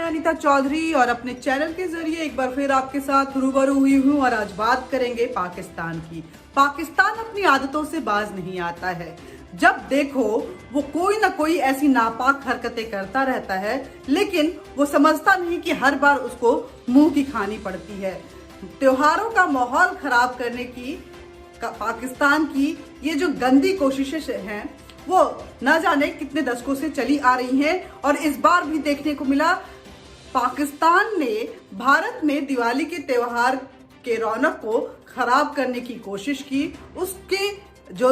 अनीता चौधरी और अपने चैनल के जरिए एक बार फिर आपके साथ रूबरू हुई हूँ और आज बात करेंगे पाकिस्तान की। पाकिस्तान अपनी आदतों से बाज नहीं आता है। जब देखो वो कोई ना कोई ऐसी नापाक हरकतें करता रहता है, लेकिन वो समझता नहीं कि हर बार उसको मुंह की खानी पड़ती है। त्योहारों का माहौल खराब करने की पाकिस्तान की ये जो गंदी कोशिशें हैं वो न जाने कितने दशकों से चली आ रही हैं और इस बार भी देखने को मिला। पाकिस्तान ने भारत में दिवाली के त्योहार के रौनक को खराब करने की कोशिश की, उसके जो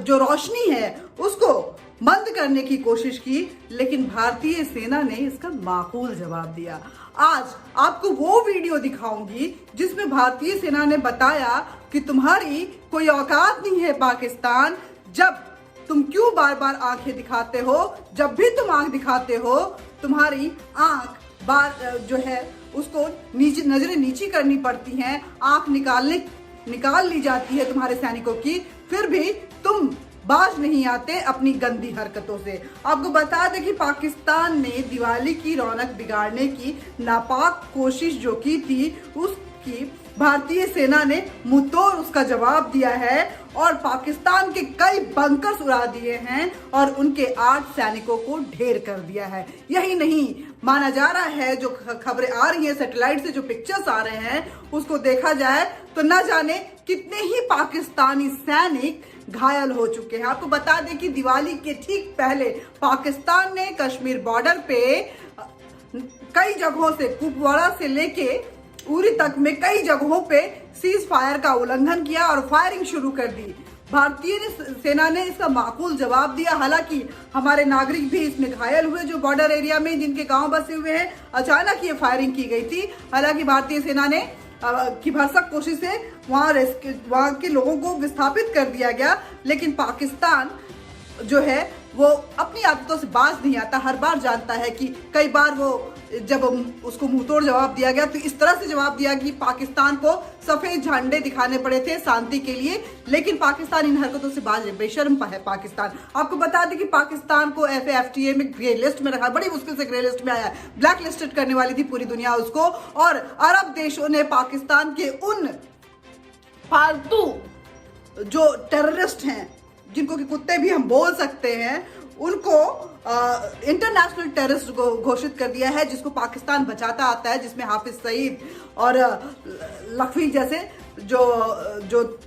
रोशनी है उसको बंद करने की कोशिश की, लेकिन भारतीय सेना ने इसका माकूल जवाब दिया। आज आपको वो वीडियो दिखाऊंगी जिसमें भारतीय सेना ने बताया कि तुम्हारी कोई औकात नहीं है पाकिस्तान, जब तुम क्यों बार बार आंखें दिखाते हो। जब भी तुम आंख दिखाते हो तुम्हारी आंख बार जो है उसको नीचे नजरें नीची करनी पड़ती हैं, आंख निकाल ली जाती है तुम्हारे सैनिकों की, फिर भी तुम बाज नहीं आते अपनी गंदी हरकतों से। आपको बता दें कि पाकिस्तान ने दिवाली की रौनक बिगाड़ने की नापाक कोशिश जो की थी उसकी भारतीय सेना ने मुंहतोड़ उसका जवाब दिया है और पाकिस्तान के कई बंकर्स उड़ा दिए हैं और उनके 8 सैनिकों को ढेर कर दिया है। यही नहीं, माना जा रहा है, जो खबरें आ रही हैं सैटेलाइट से, जो पिक्चर्स आ रहे हैं उसको देखा जाए तो न जाने कितने ही पाकिस्तानी सैनिक घायल हो चुके हैं। आपको बता दें कि दिवाली के ठीक पहले पाकिस्तान ने कश्मीर बॉर्डर पे कई जगहों से, कुपवाड़ा से लेके उरी तक में कई जगहों पे सीज फायर का उल्लंघन किया और फायरिंग शुरू कर दी। भारतीय सेना ने इसका माकूल जवाब दिया। हालांकि हमारे नागरिक भी इसमें घायल हुए जो बॉर्डर एरिया में जिनके गांव बसे हुए हैं। अचानक ये फायरिंग की गई थी। हालांकि भारतीय सेना ने की भरसक कोशिश से वहां के लोगों को विस्थापित कर दिया गया, लेकिन पाकिस्तान जो है वो अपनी आदतों से बाज नहीं आता। हर बार जानता है कि कई बार वो जब उसको मुंहतोड़ जवाब दिया गया तो इस तरह से जवाब दिया कि पाकिस्तान को सफेद झंडे दिखाने पड़े थे शांति के लिए, लेकिन पाकिस्तान इन हरकतों से बाज है। बेशर्म है पाकिस्तान। आपको बता दें कि पाकिस्तान को FATF में ग्रे लिस्ट में रखा, बड़ी मुश्किल से ग्रे लिस्ट में आया। ब्लैक लिस्टेड करने वाली थी पूरी दुनिया उसको, और अरब देशों ने पाकिस्तान के उन फालतू जो टेररिस्ट हैं, जिनको कि कुत्ते भी हम बोल सकते हैं, उनको इंटरनेशनल टेररिस्ट घोषित कर दिया है, जिसको पाकिस्तान बचाता आता है, जिसमें हाफिज सईद और लखवी जैसे जो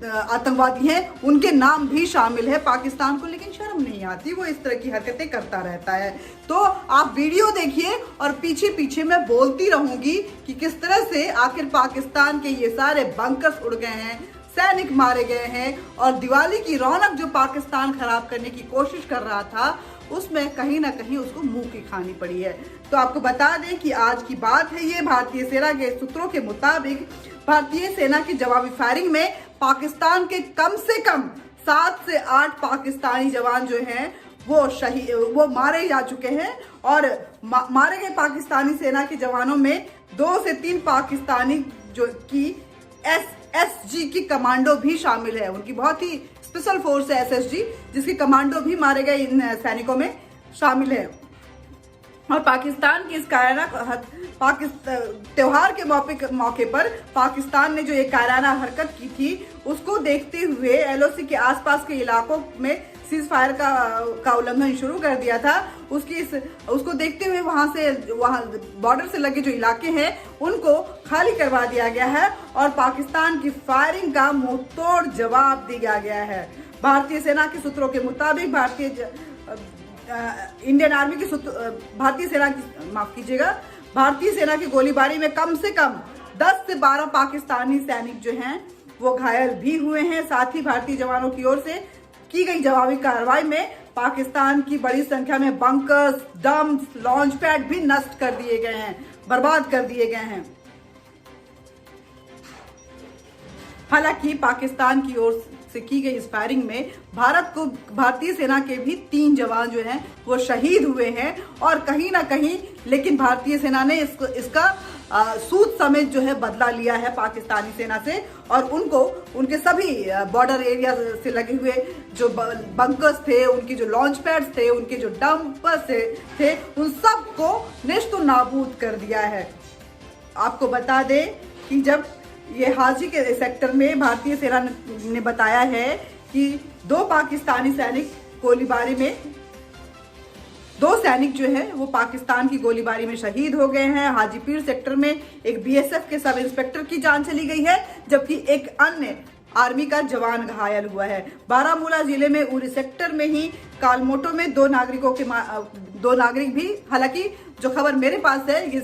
आतंकवादी हैं उनके नाम भी शामिल है। पाकिस्तान को लेकिन शर्म नहीं आती, वो इस तरह की हरकतें करता रहता है। तो आप वीडियो देखिए और पीछे पीछे मैं बोलती रहूंगी कि किस तरह से आखिर पाकिस्तान के ये सारे बंकर्स उड़ गए हैं, सैनिक मारे गए हैं और दिवाली की रौनक जो पाकिस्तान खराब करने की कोशिश कर रहा था उसमें कहीं ना कहीं उसको मुंह की खानी पड़ी है। तो आपको बता दें कि आज की बात है ये, भारतीय सेना के सूत्रों के मुताबिक भारतीय सेना की जवाबी फायरिंग में पाकिस्तान के कम से कम 7 से 8 पाकिस्तानी जवान जो हैं वो मारे जा चुके हैं और मारे गए पाकिस्तानी सेना के जवानों में 2 से 3 पाकिस्तानी जो की SSG की कमांडो भी शामिल है। उनकी बहुत ही स्पेशल फोर्स है SSG, जिसके कमांडो भी मारे गए इन सैनिकों में शामिल है। और पाकिस्तान की इस त्योहार के मौके पर पाकिस्तान ने जो ये कायराना हरकत की थी उसको देखते हुए LOC के आसपास के इलाकों में सीज फायर का उल्लंघन शुरू कर दिया था। उसको देखते हुए वहां बॉर्डर से लगे जो इलाके हैं उनको खाली करवा दिया गया है और पाकिस्तान की फायरिंग का मुंहतोड़ जवाब दिया गया है। भारतीय सेना के सूत्रों के मुताबिक भारतीय सेना की गोलीबारी में कम से कम 10 से 12 पाकिस्तानी सैनिक जो हैं वो घायल भी हुए हैं। साथ ही भारतीय जवानों की ओर से की गई जवाबी कार्रवाई में पाकिस्तान की बड़ी संख्या में बंकर्स, डम्प्स, लॉन्च पैड भी नष्ट कर दिए गए हैं, बर्बाद कर दिए गए हैं। हालांकि पाकिस्तान की ओर से की गई इस फायरिंग में भारतीय सेना के भी 3 जवान जो हैं वो शहीद हुए हैं और कहीं ना कहीं लेकिन भारतीय सेना ने इसका सूद समेत जो है बदला लिया है पाकिस्तानी सेना से, और उनको उनके सभी बॉर्डर एरिया से लगे हुए जो बंकर्स थे, उनकी जो लॉन्च पैड्स थे, उनके जो डंपर्स थे, उन सबको नेस्तो नाबूद कर दिया है। आपको बता दें कि जब ये हाजी के सेक्टर में भारतीय सेना ने बताया है कि 2 पाकिस्तानी सैनिक गोलीबारी में 2 सैनिक जो है वो पाकिस्तान की गोलीबारी में शहीद हो गए हैं। हाजीपीर सेक्टर में एक बीएसएफ के सब इंस्पेक्टर की जान चली गई है, जबकि एक अन्य आर्मी का जवान घायल हुआ है। बारामूला जिले में उरी सेक्टर में ही कालमोटो में 2 नागरिक भी, हालांकि जो खबर मेरे पास है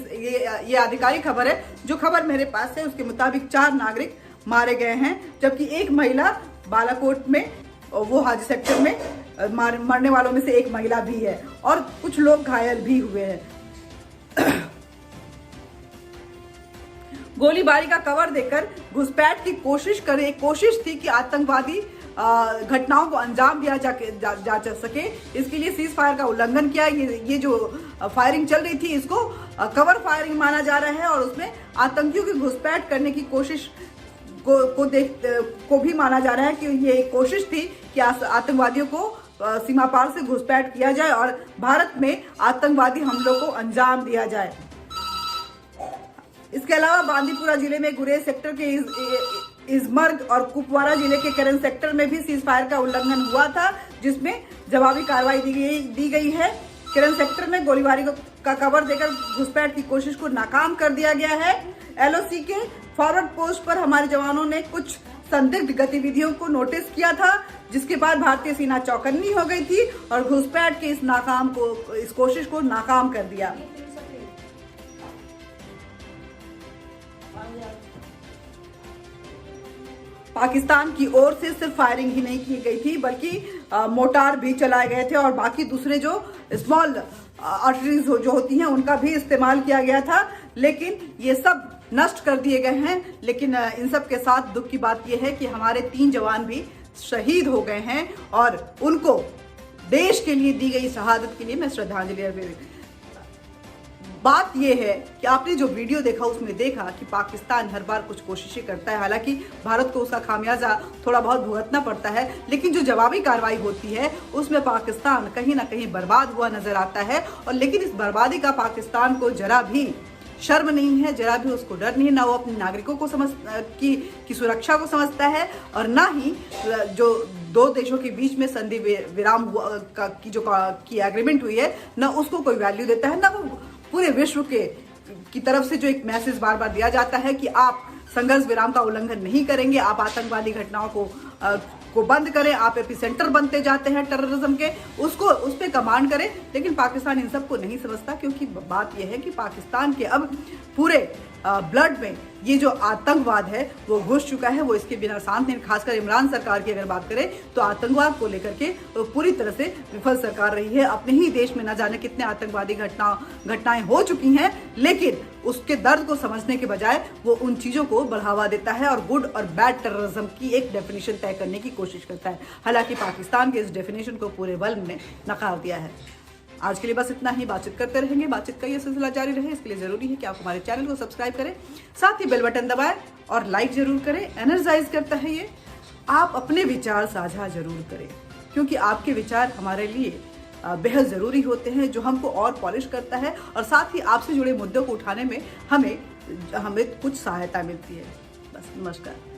ये आधिकारिक खबर है, जो खबर मेरे पास है उसके मुताबिक 4 नागरिक मारे गए हैं, जबकि एक महिला बालाकोट में, वो हाजी सेक्टर में मरने वालों में से एक महिला भी है, और कुछ लोग घायल भी हुए हैं। गोलीबारी का कवर देकर घुसपैठ की कोशिश थी कि आतंकवादी घटनाओं को अंजाम दिया जा सके। इसके लिए सीज फायर का उल्लंघन किया। ये जो फायरिंग चल रही थी इसको कवर फायरिंग माना जा रहा है, और उसमें आतंकियों की घुसपैठ करने की कोशिश को भी माना जा रहा है कि ये एक कोशिश थी कि आतंकवादियों को सीमा पार से घुसपैठ किया जाए और भारत में आतंकवादी हमलों को अंजाम दिया जाए। इसके अलावा बांदीपुरा जिले में गुरेज सेक्टर के इजमर्ग और कुपवारा जिले के करन सेक्टर में भी सीज फायर का उल्लंघन हुआ था, जिसमें जवाबी कार्रवाई दी गई है। करन सेक्टर में गोलीबारी का कवर देकर घुसपैठ की कोशिश को नाकाम कर दिया गया है। एलओसी के फॉरवर्ड पोस्ट पर हमारे जवानों ने कुछ संदिग्ध गतिविधियों को नोटिस किया था, जिसके बाद भारतीय सेना चौकन्नी हो गई थी और घुसपैठ के इस कोशिश को नाकाम कर दिया। पाकिस्तान की ओर से सिर्फ फायरिंग ही नहीं की गई थी, बल्कि मोर्टार भी चलाए गए थे और बाकी दूसरे जो स्मॉल आर्टरीज जो होती हैं उनका भी इस्तेमाल किया गया था, लेकिन ये सब नष्ट कर दिए गए हैं। लेकिन इन सब के साथ दुख की बात यह है कि हमारे 3 जवान भी शहीद हो गए हैं, और उनको देश के लिए दी गई शहादत के लिए मैं श्रद्धांजलि अर्पित। बात यह है कि आपने जो वीडियो देखा उसमें देखा कि पाकिस्तान हर बार कुछ कोशिशें करता है, हालांकि भारत को उसका खामियाजा थोड़ा बहुत भुगतना पड़ता है, लेकिन जो जवाबी कार्रवाई होती है उसमें पाकिस्तान कहीं ना कहीं बर्बाद हुआ नजर आता है। और लेकिन इस बर्बादी का पाकिस्तान को जरा भी शर्म नहीं है, जरा भी उसको डर नहीं है, ना वो अपने नागरिकों को की सुरक्षा को समझता है, और ना ही जो 2 देशों के बीच में संधि विराम की एग्रीमेंट हुई है, ना उसको कोई वैल्यू देता है, ना वो पूरे विश्व की तरफ से जो एक मैसेज बार बार दिया जाता है कि आप संघर्ष विराम का उल्लंघन नहीं करेंगे, आप आतंकवादी घटनाओं को बंद करें, आप एपिसेंटर बनते जाते हैं टेररिज्म के, उस पे कमांड करें। लेकिन पाकिस्तान इन सब को नहीं समझता, क्योंकि बात यह है कि पाकिस्तान के अब पूरे ब्लड में ये जो आतंकवाद है वो घुस चुका है। वो इसके बिना शांत नहीं। खासकर इमरान सरकार की अगर बात करें तो आतंकवाद को लेकर के पूरी तरह से विफल सरकार रही है। अपने ही देश में न जाने कितने आतंकवादी घटनाएं हो चुकी हैं, लेकिन उसके दर्द को समझने के बजाय वो उन चीजों को बढ़ावा देता है और गुड और बैड टेररिज्म की एक डेफिनेशन तय करने की कोशिश करता है। हालांकि पाकिस्तान के इस डेफिनेशन को पूरे वर्ल्ड ने नकार दिया है। आज के लिए बस इतना ही। बातचीत करते रहेंगे, बातचीत का ये सिलसिला जारी रहे, इसके लिए जरूरी है कि आप हमारे चैनल को सब्सक्राइब करें, साथ ही बेल बटन दबाएं और लाइक जरूर करें। एनर्जाइज करता है ये। आप अपने विचार साझा जरूर करें, क्योंकि आपके विचार हमारे लिए बेहद जरूरी होते हैं, जो हमको और पॉलिश करता है, और साथ ही आपसे जुड़े मुद्दों को उठाने में हमें कुछ सहायता मिलती है। बस, नमस्कार।